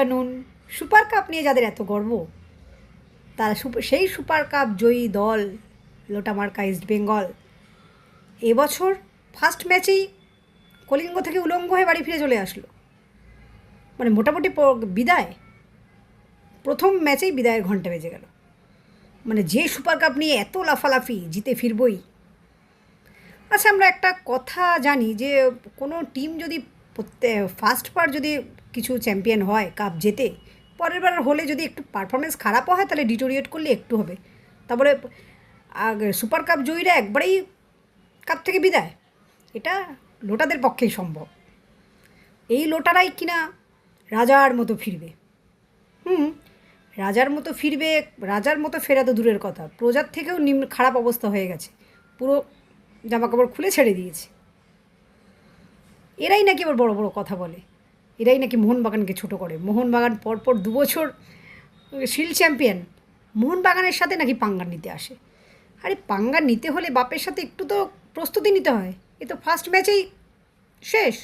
Afternoon. Super cup নিয়ে যাদের এত গর্ব, তারা সেই সুপার কাপ জয়ী দল লোটামার্কা ইস্ট বেঙ্গল এবছর ফার্স্ট ম্যাচেই কলিঙ্গ থেকে উলঙ্গ হয়ে বাড়ি ফিরে চলে আসলো। মানে মোটামুটি বিদায়, প্রথম ম্যাচেই বিদায়ের ঘণ্টা বেজে গেল। মানে যে সুপার কাপ নিয়ে এত লাফালাফি, জিতে ফিরবই। আচ্ছা, আমরা একটা কথা জানি যে কোনো টিম যদি ফার্স্ট বার যদি কিছু চ্যাম্পিয়ন হয়, কাপ জেতে, পরের বার হলে যদি একটু পারফরমেন্স খারাপও হয় তাহলে ডিটোরিয়েট করলে একটু হবে, তারপরে সুপার কাপ জয়ীরা একবারেই কাপ থেকে বিদায়। এটা লোটাদের পক্ষেই সম্ভব। এই লোটারাই কিনা রাজার মতো ফিরবে। রাজার মতো ফিরবে। রাজার মতো ফেরা তো দূরের কথা, প্রজার থেকেও খারাপ অবস্থা হয়ে গেছে, পুরো জামাকাপড় খুলে ছেড়ে দিয়েছে। এরাই নাকি আবার বড় বড় কথা বলে, এরাই নাকি মোহনবাগানকে ছোটো করে। মোহনবাগান পরপর 2 বছর শিল্ড চ্যাম্পিয়ন, মোহনবাগানের সাথে নাকি পাঙ্গা নিতে আসে। আরে পাঙ্গা নিতে হলে বাপের সাথে একটু তো প্রস্তুতি নিতে হয়, এ তো ফার্স্ট ম্যাচেই শেষ।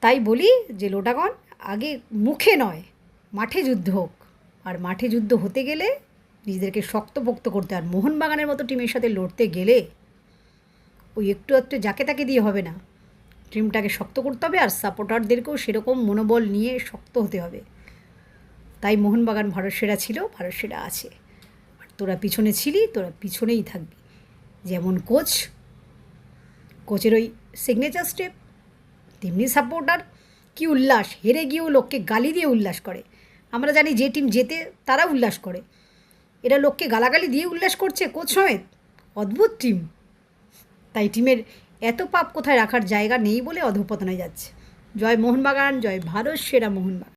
তাই বলি যে লোটাগণ আগে মুখে নয়, মাঠে যুদ্ধ হোক। আর মাঠে যুদ্ধ হতে গেলে নিজেদেরকে শক্তপোক্ত করতে, আর মোহনবাগানের মতো টিমের সাথে লড়তে গেলে ওই একটু যাকে তাকে দিয়ে হবে না, টিমটাকে শক্ত করতে হবে, আর সাপোর্টারদেরকেও সেরকম মনোবল নিয়ে শক্ত হতে হবে। তাই মোহনবাগান ভারত সেরা ছিল, ভারত সেরা আছে। আর তোরা পিছনে ছিলি, তোরা পিছনেই থাকবি। যেমন কোচের ওই সিগনেচার স্টেপ, তেমনি সাপোর্টার। কি উল্লাস! হেরে গিয়েও লোককে গালি দিয়ে উল্লাস করে। আমরা জানি যে টিম জেতে তারা উল্লাস করে, এরা লোককে গালাগালি দিয়ে উল্লাস করছে, কোচ সমেত। অদ্ভুত টিম। তাই টিমের এত পাপ কোথায় রাখার জায়গা নেই বলে অধঃপতনে যাচ্ছে। জয় মোহনবাগান, জয় ভারত সেরা মোহনবাগান।